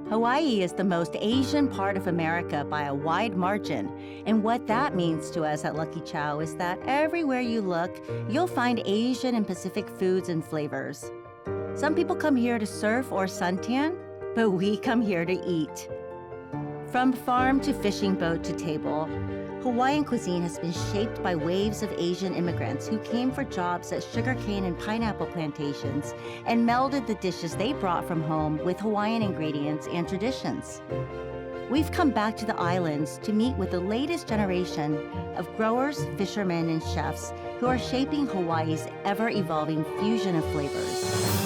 Hawaii is the most Asian part of America by a wide margin, and what that means to us at Lucky Chow is that everywhere you look, you'll find Asian and Pacific foods and flavors. Some people come here to surf or suntan, but we come here to eat. From farm to fishing boat to table, Hawaiian cuisine has been shaped by waves of Asian immigrants who came for jobs at sugarcane and pineapple plantations and melded the dishes they brought from home with Hawaiian ingredients and traditions. We've come back to the islands to meet with the latest generation of growers, fishermen, and chefs who are shaping Hawaii's ever-evolving fusion of flavors.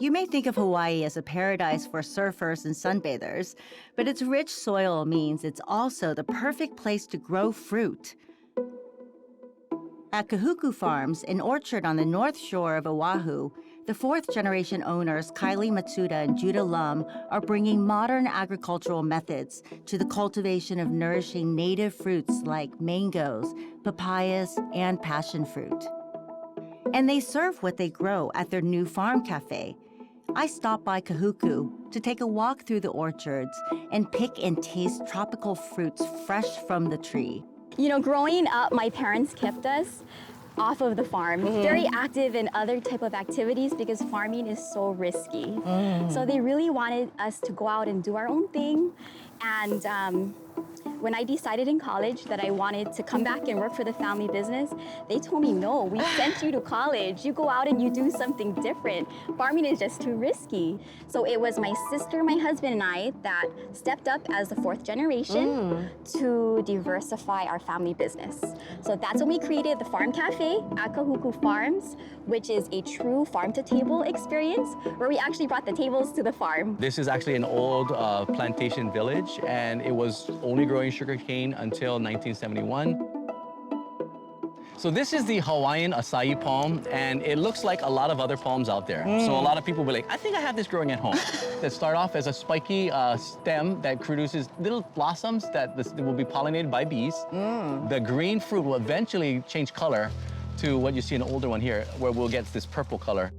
You may think of Hawaii as a paradise for surfers and sunbathers, but its rich soil means it's also the perfect place to grow fruit. At Kahuka Farms, an orchard on the north shore of Oahu, the fourth-generation owners Kylie Matsuda and Judah Lum are bringing modern agricultural methods to the cultivation of nourishing native fruits like mangoes, papayas, and passion fruit. And they serve what they grow at their new farm cafe. I stopped by Kahuku to take a walk through the orchards and pick and taste tropical fruits fresh from the tree. You know, growing up, my parents kept us off of the farm, very active in other type of activities because farming is so risky. So they really wanted us to go out and do our own thing. And when I decided in college that I wanted to come back and work for the family business, they told me, no, we sent you to college. You go out and you do something different. Farming is just too risky. So it was my sister, my husband, and I that stepped up as the fourth generation to diversify our family business. So that's when we created the Farm Cafe at Kahuka Farms, which is a true farm-to-table experience where we actually brought the tables to the farm. This is actually an old plantation village, and it was only growing sugarcane until 1971. So this is the Hawaiian acai palm, and it looks like a lot of other palms out there. So a lot of people will be like, I think I have this growing at home. That start off as a spiky stem that produces little blossoms that will be pollinated by bees. The green fruit will eventually change color to what you see in the older one here, where we'll get this purple color.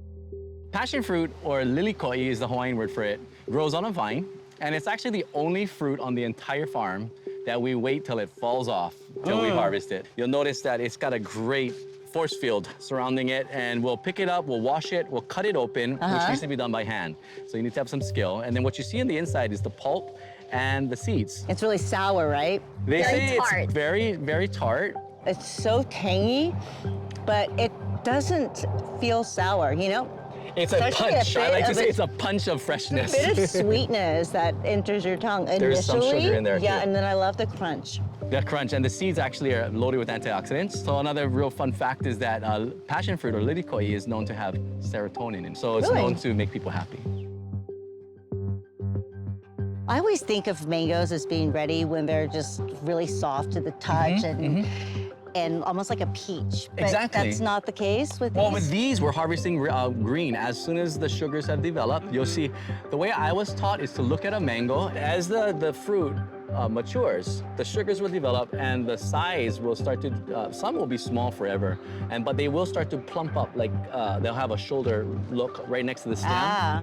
Passion fruit, or lilikoi is the Hawaiian word for it, grows on a vine, and it's actually the only fruit on the entire farm that we wait till it falls off, till we harvest it. You'll notice that it's got a great force field surrounding it, and we'll pick it up, we'll wash it, we'll cut it open, which needs to be done by hand. So you need to have some skill. And then what you see on the inside is the pulp and the seeds. It's really sour, right? They Very say tart. it's very, very tart. It's so tangy, but it doesn't feel sour, you know? It's a actually punch. a I bit like to of say a- it's a punch of freshness. Bit of sweetness that enters your tongue initially. There's some sugar in there, Yeah, too. and then I love the crunch. The crunch, and the seeds actually are loaded with antioxidants. So another real fun fact is that passion fruit, or lilikoi, is known to have serotonin in it. So it's Really? known to make people happy. I always think of mangoes as being ready when they're just really soft to the touch and almost like a peach. But Exactly. that's not the case with Well, these? with these, we're harvesting green. As soon as the sugars have developed, you'll see, the way I was taught is to look at a mango. As the fruit matures, the sugars will develop and the size will start to, some will be small forever, but they will start to plump up, like they'll have a shoulder look right next to the stem. Ah.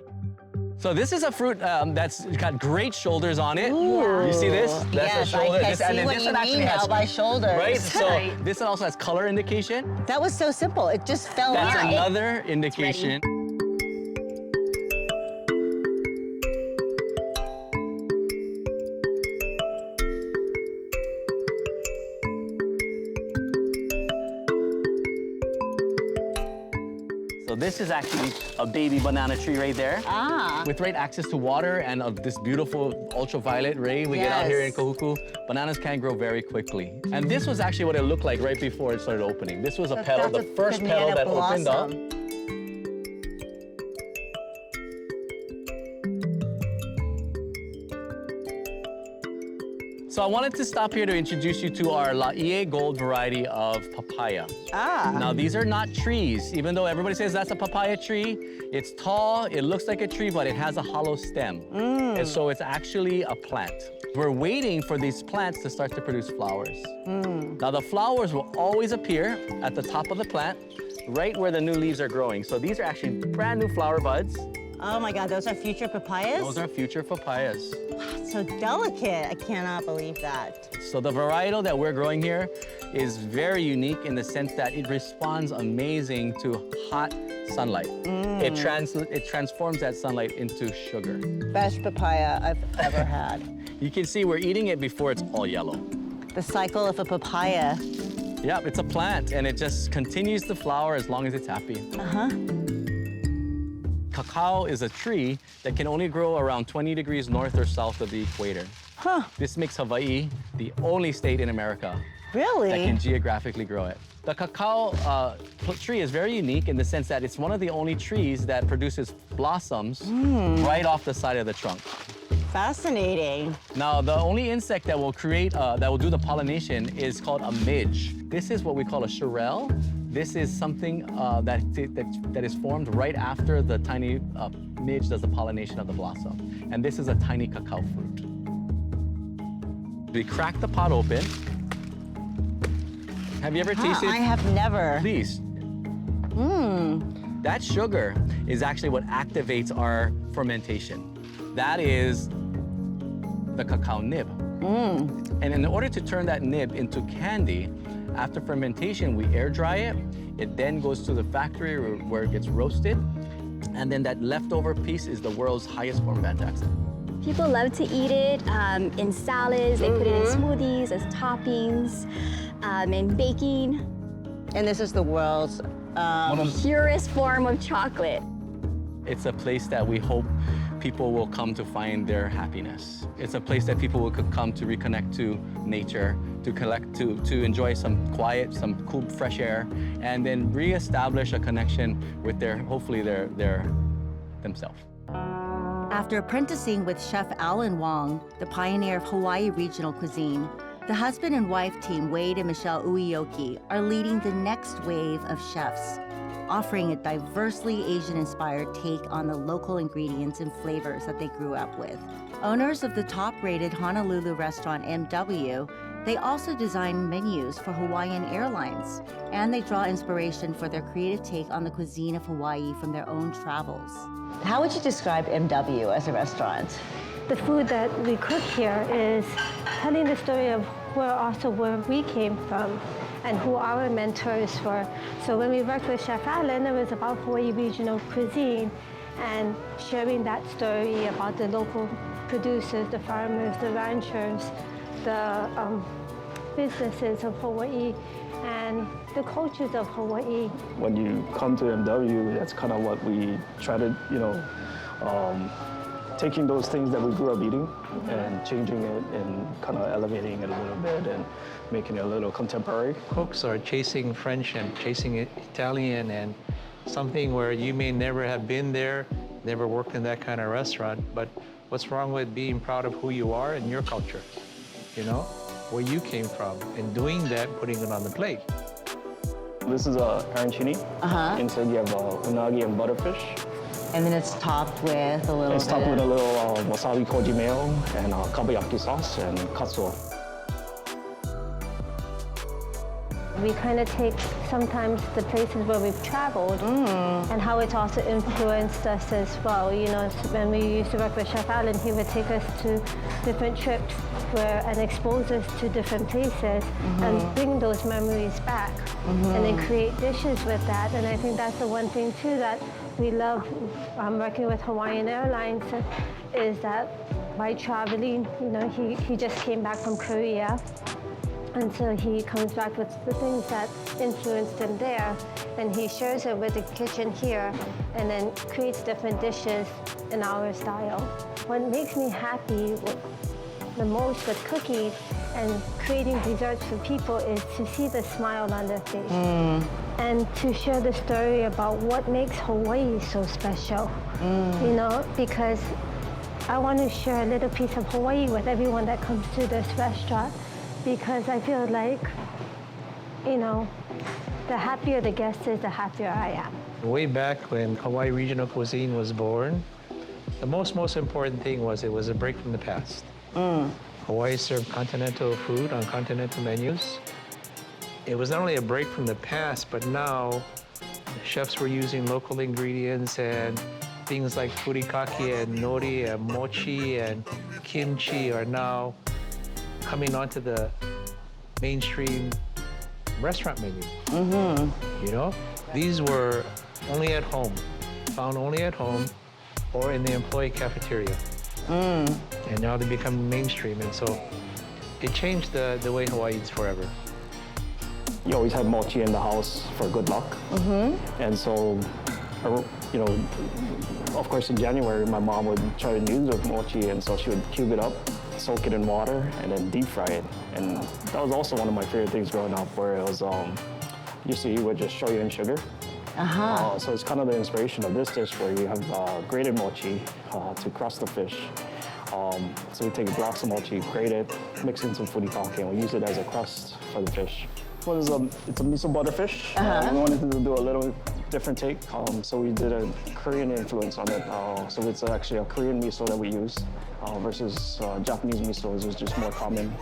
So this is a fruit that's got great shoulders on it. Ooh. You see this? That's Yes, a shoulder. I This- see and then what this you one actually mean now has, by shoulders. right? So this one also has color indication. That was so simple. It just fell That's out. another indication. So this is actually a baby banana tree right there. Ah. With right access to water and of this beautiful ultraviolet ray we get out here in Yes. Kahuku, bananas can grow very quickly. And this was actually what it looked like right before it started opening. This was a petal, That's the a first petal banana that opened up. blossom. So I wanted to stop here to introduce you to our Laie Gold variety of papaya. Now these are not trees. Even though everybody says that's a papaya tree, it's tall, it looks like a tree, but it has a hollow stem. And so it's actually a plant. We're waiting for these plants to start to produce flowers. Now the flowers will always appear at the top of the plant, right where the new leaves are growing. So these are actually brand new flower buds. Oh my God, those are future papayas? Those are future papayas. It's so delicate. I cannot believe that. So the varietal that we're growing here is very unique in the sense that it responds amazing to hot sunlight. It transforms that sunlight into sugar. Best papaya I've ever had. You can see we're eating it before it's all yellow. The cycle of a papaya. Yeah, it's a plant and it just continues to flower as long as it's happy. Cacao is a tree that can only grow around 20 degrees north or south of the equator. This makes Hawaii the only state in America Really? that can geographically grow it. The cacao tree is very unique in the sense that it's one of the only trees that produces blossoms right off the side of the trunk. Fascinating. Now, the only insect that will create, that will do the pollination is called a midge. This is what we call a shirelle. This is something that is formed right after the tiny midge does the pollination of the blossom. And this is a tiny cacao fruit. We crack the pot open. Have you ever tasted? I have never. Please. That sugar is actually what activates our fermentation. That is the cacao nib. And in order to turn that nib into candy, after fermentation, we air dry it. It then goes to the factory where it gets roasted. And then that leftover piece is the world's highest form of antioxidant. People love to eat it in salads. They put it in smoothies as toppings, in baking. And this is the world's Purest form of chocolate. It's a place that we hope people will come to find their happiness. It's a place that people will come to reconnect to nature, to enjoy some quiet, some cool, fresh air, and then reestablish a connection with hopefully themselves. After apprenticing with Chef Alan Wong, the pioneer of Hawaii regional cuisine, the husband and wife team Wade and Michelle Ueoki are leading the next wave of chefs, offering a diversely Asian-inspired take on the local ingredients and flavors that they grew up with. Owners of the top-rated Honolulu restaurant MW, they also design menus for Hawaiian Airlines, and they draw inspiration for their creative take on the cuisine of Hawaii from their own travels. How would you describe MW as a restaurant? The food that we cook here is telling the story of where we came from and who our mentors were. So when we worked with Chef Alan, it was about Hawaii regional cuisine and sharing that story about the local producers, the farmers, the ranchers, the businesses of Hawaii, and the cultures of Hawaii. When you come to MW, that's kind of what we try to, taking those things that we grew up eating and changing it and kind of elevating it a little bit and making it a little contemporary. Cooks are chasing French and chasing Italian, and something where you may never have been there, never worked in that kind of restaurant, but what's wrong with being proud of who you are and your culture, where you came from, and doing that, putting it on the plate. This is a arancini. Inside you have unagi and butterfish. And then it's topped with a little It's topped with a little wasabi koji mayo and kabayaki sauce and katsuo. We kind of take sometimes the places where we've traveled and how it's also influenced us as well. When we used to work with Chef Alan, he would take us to different trips and expose us to different places and bring those memories back and then create dishes with that. And I think that's the one thing too that we love working with Hawaiian Airlines is that by traveling, he just came back from Korea. And so he comes back with the things that influenced him there, and he shares it with the kitchen here, and then creates different dishes in our style. What makes me happy the most with cooking and creating desserts for people is to see the smile on their face. And to share the story about what makes Hawaii so special, because I want to share a little piece of Hawaii with everyone that comes to this restaurant, because I feel like, you know, the happier the guest is, the happier I am. Way back when Hawaii regional cuisine was born, the most important thing was it was a break from the past. Hawaii served continental food on continental menus. It was not only a break from the past, but now chefs were using local ingredients, and things like furikake and nori and mochi and kimchi are now coming onto the mainstream restaurant menu. You know, these were only at home, found only at home or in the employee cafeteria. And now they become mainstream, and so it changed the way Hawaii eats forever. You always have mochi in the house for good luck. And so, you know, of course in January, my mom would try to use the mochi, and so she would cube it up, soak it in water, and then deep fry it. And that was also one of my favorite things growing up, where it was, used to eat with just shoyu and sugar. So it's kind of the inspiration of this dish, where you have grated mochi to crust the fish. So we take blocks of mochi, grate it, mix in some furikake, and we use it as a crust for the fish. It's a miso butter fish. We wanted to do a little different take, so we did a Korean influence on it. So it's actually a Korean miso that we use versus Japanese miso, which is just more common,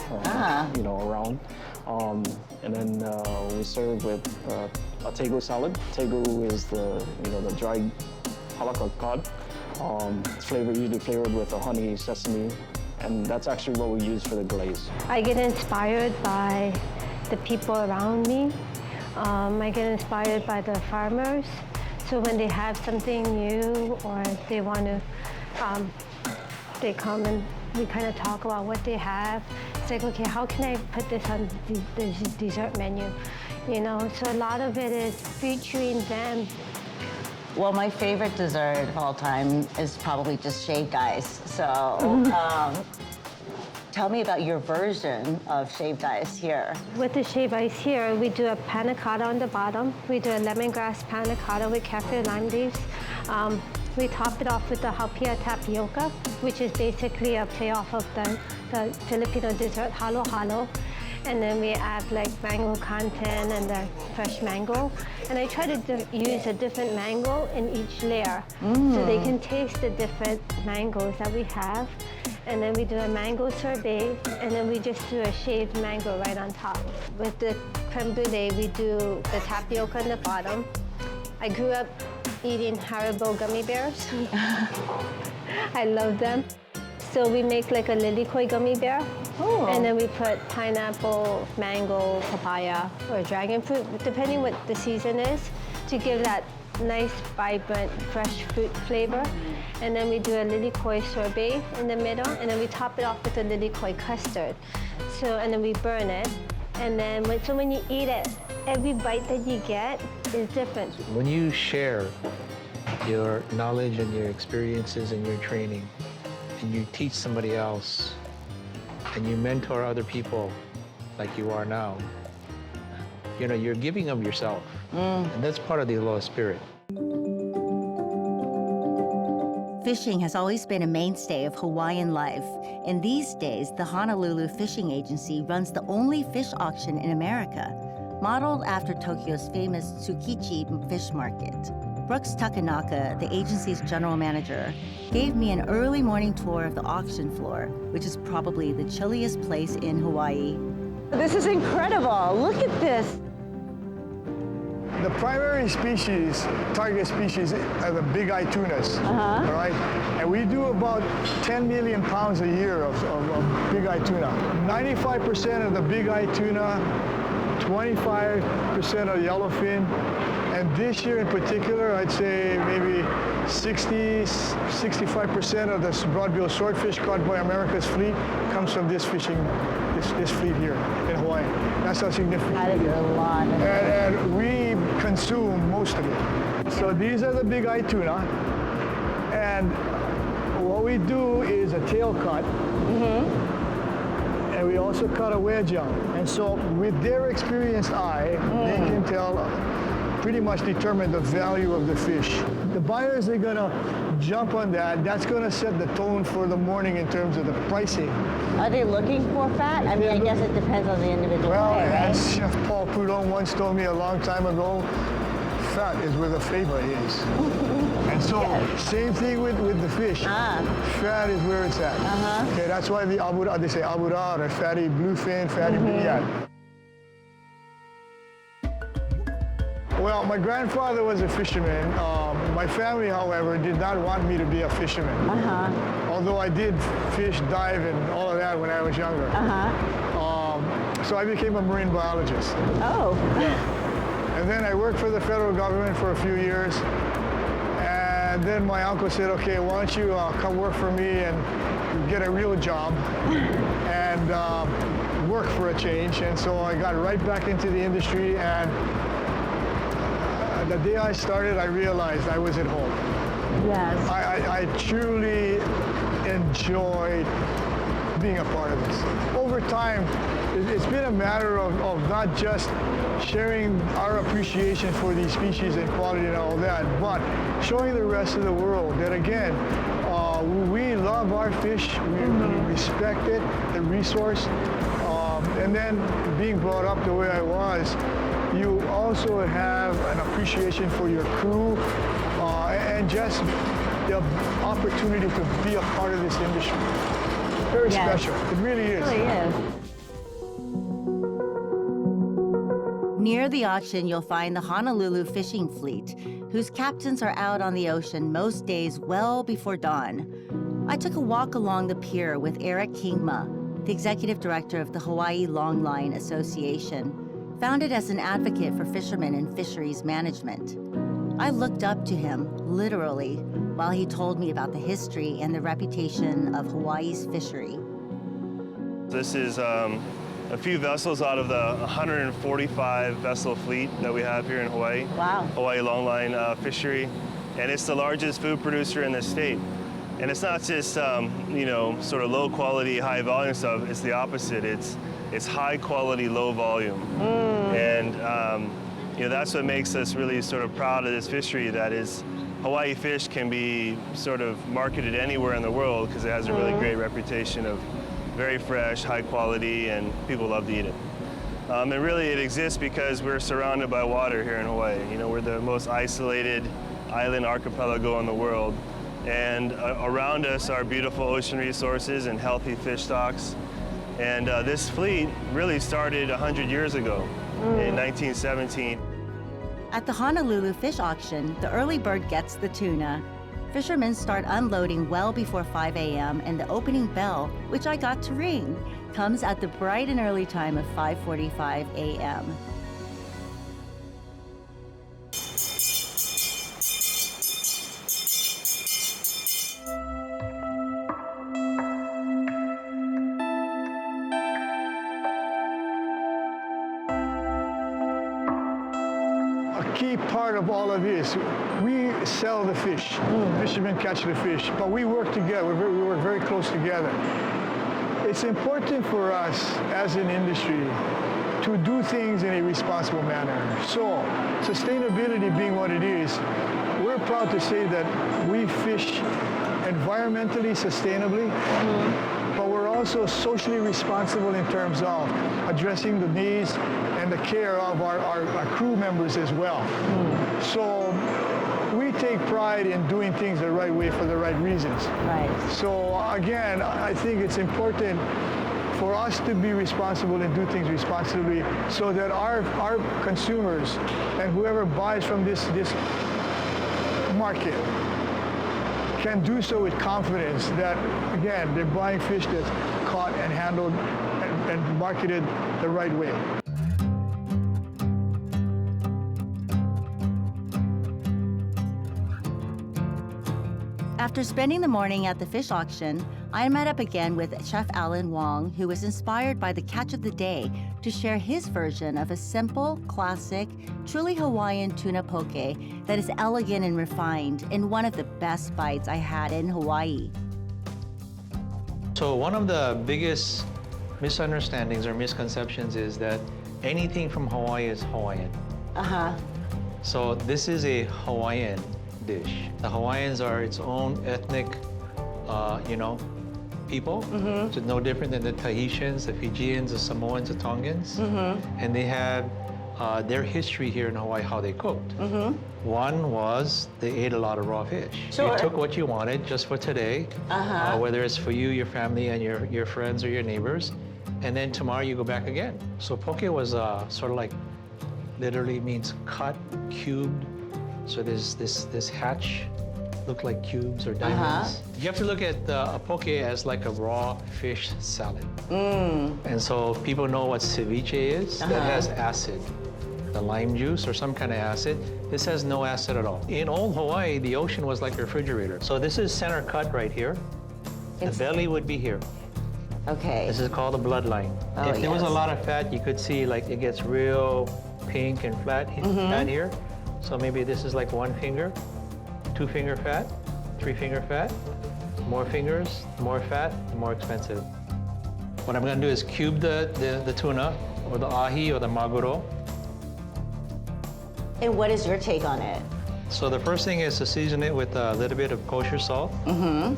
you know, around. And then we serve with a tegu salad. Tegu is the dried halakha cod. It's usually flavored with a honey, sesame, and that's actually what we use for the glaze. I get inspired by the people around me. I get inspired by the farmers. So when they have something new, or they want to, they come and we kind of talk about what they have. It's like, okay, how can I put this on the dessert menu? You know, so a lot of it is featuring them. Well, my favorite dessert of all time is probably just shaved ice. So tell me about your version of shaved ice here. With the shaved ice here, we do a panna cotta on the bottom. We do a lemongrass panna cotta with kaffir lime leaves. We top it off with the haupia tapioca, which is basically a play off of the Filipino dessert halo halo. And then we add like mango content and the fresh mango. And I try to use a different mango in each layer, so they can taste the different mangoes that we have. And then we do a mango sorbet, and then we just do a shaved mango right on top. With the creme brulee, we do the tapioca on the bottom. I grew up eating Haribo gummy bears. I love them. So we make like a lilikoi gummy bear, and then we put pineapple, mango, papaya, or dragon fruit, depending what the season is, to give that nice, vibrant, fresh fruit flavor. And then we do a lilikoi sorbet in the middle, and then we top it off with a lilikoi custard. So, and then we burn it. And then when you eat it, every bite that you get is different. When you share your knowledge and your experiences and your training, and you teach somebody else, and you mentor other people like you are now, you know, you're giving of yourself. And that's part of the aloha spirit. Fishing has always been a mainstay of Hawaiian life. In these days, the Honolulu Fishing Agency runs the only fish auction in America, modeled after Tokyo's famous Tsukiji Fish Market. Brooks Takenaka, the agency's general manager, gave me an early morning tour of the auction floor, which is probably the chilliest place in Hawaii. This is incredible. Look at this. The primary species, target species, are the big-eyed tunas, all right? And we do about 10 million pounds a year of big-eyed tuna. 95% of the big-eyed tuna, 25% of yellowfin, and this year in particular, I'd say maybe 65% of this broadbill swordfish caught by America's fleet comes from this fishing, this fleet here in Hawaii. That's how significant it is. A lot. And we consume most of it. So these are the big-eyed tuna, and what we do is a tail cut, and we also cut a wedge out. And so with their experienced eye, they can tell pretty much determine the value of the fish. The buyers are gonna jump on that. That's gonna set the tone for the morning in terms of the pricing. Are they looking for fat? I mean, I guess it depends on the individual Well, buyer, right? as Chef Paul Prudhomme once told me a long time ago, fat is where the flavor is. And so, same thing with the fish. Fat is where it's at. Okay, that's why they say abura or fatty bluefin, fatty biniat. Well, my grandfather was a fisherman. My family, however, did not want me to be a fisherman. Although I did fish, dive, and all of that when I was younger. So I became a marine biologist. Oh. And then I worked for the federal government for a few years. And then my uncle said, okay, why don't you come work for me and get a real job and work for a change. And so I got right back into the industry, and the day I started, I realized I was at home. Yes. I truly enjoyed being a part of this. Over time, it's been a matter of not just sharing our appreciation for these species and quality and all that, but showing the rest of the world that, again, we love our fish, we respect it, the resource, and then being brought up the way I was, you also have an appreciation for your crew and just the opportunity to be a part of this industry. Very special. It really is. It really is. Near the auction, you'll find the Honolulu fishing fleet, whose captains are out on the ocean most days well before dawn. I took a walk along the pier with Eric Kingma, the executive director of the Hawaii Longline Association, founded as an advocate for fishermen and fisheries management. I looked up to him, literally, while he told me about the history and the reputation of Hawaii's fishery. This is a few vessels out of the 145 vessel fleet that we have here in Hawaii. Wow. Hawaii Longline Fishery, and it's the largest food producer in the state. And it's not just sort of low quality, high volume stuff. It's the opposite. It's high quality, low volume. And that's what makes us really sort of proud of this fishery. That is, Hawaii fish can be sort of marketed anywhere in the world because it has a really great reputation of very fresh, high quality, and people love to eat it. And really it exists because we're surrounded by water here in Hawaii. We're the most isolated island archipelago in the world. And around us are beautiful ocean resources and healthy fish stocks. And this fleet really started 100 years ago in 1917. At the Honolulu fish auction, the early bird gets the tuna. Fishermen start unloading well before 5 a.m. and the opening bell, which I got to ring, comes at the bright and early time of 5:45 a.m. Key part of all of this, we sell the fish. Fishermen catch the fish, but we work together. We work very close together. It's important for us as an industry to do things in a responsible manner. So, sustainability being what it is, we're proud to say that we fish environmentally sustainably, but we're also socially responsible in terms of addressing the needs and the care of our crew members as well. So we take pride in doing things the right way for the right reasons. Right. So again, I think it's important for us to be responsible and do things responsibly so that our consumers and whoever buys from this market can do so with confidence that, again, they're buying fish that's caught and handled and marketed the right way. After spending the morning at the fish auction, I met up again with Chef Alan Wong, who was inspired by the catch of the day to share his version of a simple, classic, truly Hawaiian tuna poke that is elegant and refined and one of the best bites I had in Hawaii. So one of the biggest misunderstandings or misconceptions is that anything from Hawaii is Hawaiian. So this is a Hawaiian dish. The Hawaiians are its own ethnic, people. It's no different than the Tahitians, the Fijians, the Samoans, the Tongans. And they had their history here in Hawaii, how they cooked. One was they ate a lot of raw fish. Sure. You took what you wanted just for today, whether it's for you, your family, and your friends or your neighbors. And then tomorrow you go back again. So poke was sort of like, literally means cut, cubed. So there's this hatch, look like cubes or diamonds. You have to look at a poke as like a raw fish salad. And so people know what ceviche is. That has acid, the lime juice or some kind of acid. This has no acid at all. In old Hawaii, the ocean was like a refrigerator. So this is center cut right here. The belly would be here. Okay. This is called the bloodline. Oh, if there was a yes. lot of fat, you could see like it gets real pink and flat here. So maybe this is like 1 finger, 2 finger fat, 3 finger fat. More fingers, more fat, the more expensive. What I'm gonna do is cube the tuna or the ahi or the maguro. And what is your take on it? So the first thing is to season it with a little bit of kosher salt.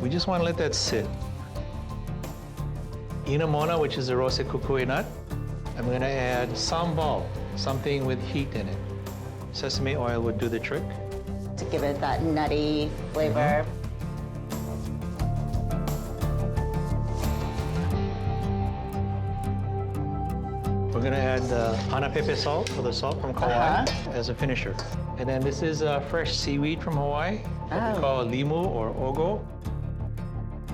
We just wanna let that sit. Inamona, which is the roasted kukui nut. I'm gonna add sambal, something with heat in it. Sesame oil would do the trick. To give it that nutty flavor. We're gonna add the hana pepe salt, or the salt from Kauai, as a finisher. And then this is fresh seaweed from Hawaii, what we call limu or ogo.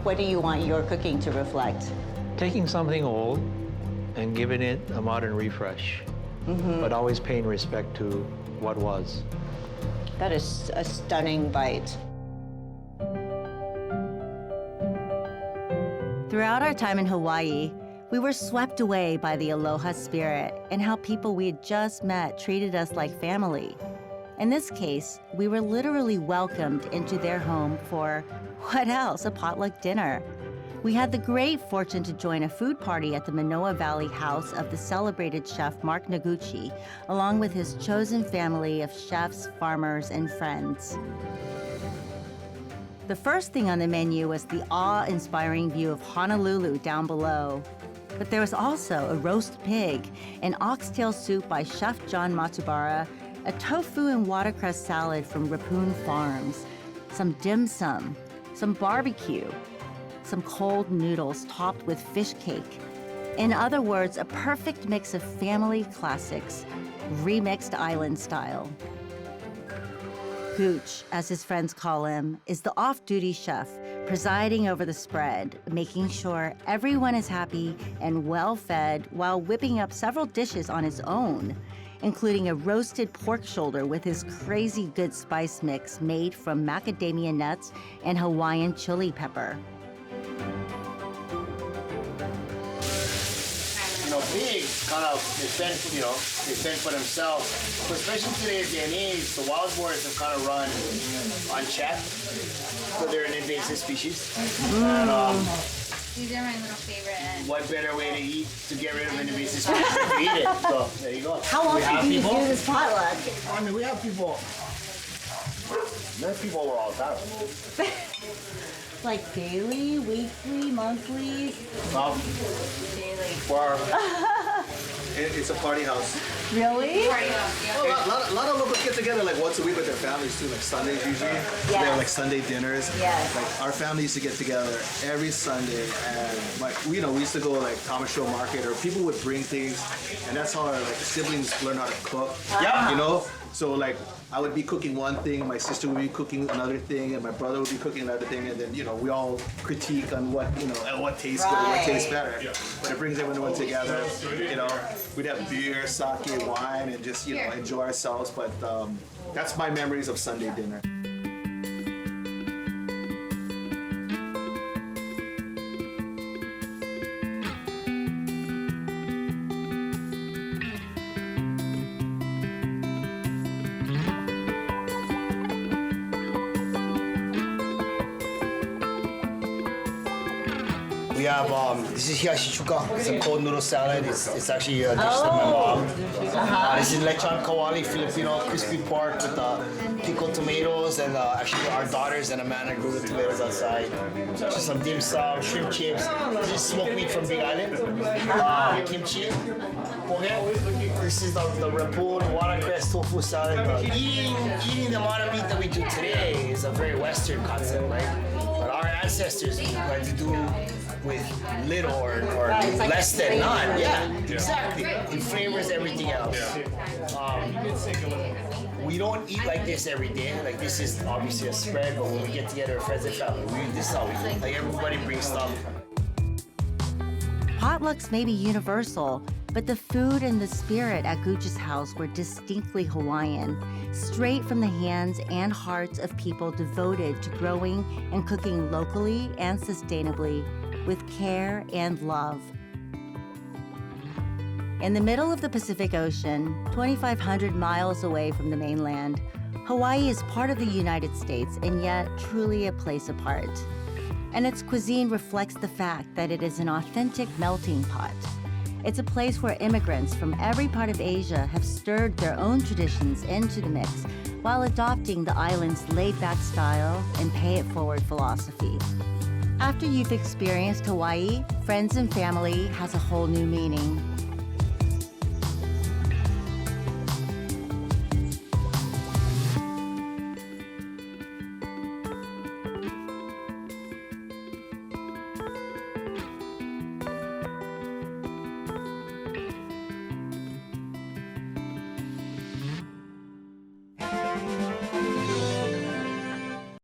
What do you want your cooking to reflect? Taking something old and giving it a modern refresh, but always paying respect to what was. That is a stunning bite. Throughout our time in Hawaii, we were swept away by the aloha spirit and how people we had just met treated us like family. In this case, we were literally welcomed into their home for, what else, a potluck dinner. We had the great fortune to join a food party at the Manoa Valley house of the celebrated chef Mark Noguchi, along with his chosen family of chefs, farmers, and friends. The first thing on the menu was the awe-inspiring view of Honolulu down below. But there was also a roast pig, an oxtail soup by Chef John Matsubara, a tofu and watercress salad from Rappoon Farms, some dim sum, some barbecue, some cold noodles topped with fish cake. In other words, a perfect mix of family classics, remixed island style. Gooch, as his friends call him, is the off-duty chef, presiding over the spread, making sure everyone is happy and well-fed while whipping up several dishes on his own, including a roasted pork shoulder with his crazy good spice mix made from macadamia nuts and Hawaiian chili pepper. Pigs kind of they fend for themselves. But especially today's day and age, the wild boars have kind of run unchecked. So they're an invasive species. And, these are my little favorite. What better way to get rid of an invasive species than to eat it? So there you go. How often do you do this potluck? I mean, we have people. There's people over all the time. Like daily, weekly, monthly? Daily. It's a party house. Really? Party house, yeah. A lot of locals get together like once a week with their families too, like Sundays usually. Yes. They have like Sunday dinners. Yes. Like our family used to get together every Sunday, and like we used to go like Thomas Show Market, or people would bring things, and that's how our like siblings learn how to cook. Yeah. You know. So like I would be cooking one thing, my sister would be cooking another thing, and my brother would be cooking another thing, and then we all critique on what and what tastes good, and what tastes better. But it brings everyone together. We'd have beer, sake, wine, and just enjoy ourselves. But that's my memories of Sunday dinner. We have, this is hiyashi-chuka. It's a cold noodle salad. It's actually a dish that my mom. This is lechon kawali, Filipino crispy pork with pickled tomatoes, and actually our daughters and Amanda grew the tomatoes outside. Just some dim sum, shrimp chips. This is smoked meat from Big Island. Kimchi. This is the rapun, watercress, tofu salad. Eating the amount of meat that we do today is a very Western concept, right? But our ancestors had to do with little or less than none. Yeah, exactly. It flavors everything else. We don't eat like this every day. Like, this is obviously a spread, but when we get together with friends and family, this is how we eat. Like, everybody brings stuff. Potlucks may be universal, but the food and the spirit at Gooch's house were distinctly Hawaiian, straight from the hands and hearts of people devoted to growing and cooking locally and sustainably with care and love. In the middle of the Pacific Ocean, 2,500 miles away from the mainland, Hawaii is part of the United States and yet truly a place apart. And its cuisine reflects the fact that it is an authentic melting pot. It's a place where immigrants from every part of Asia have stirred their own traditions into the mix while adopting the island's laid-back style and pay-it-forward philosophy. After you've experienced Hawaii, friends and family has a whole new meaning.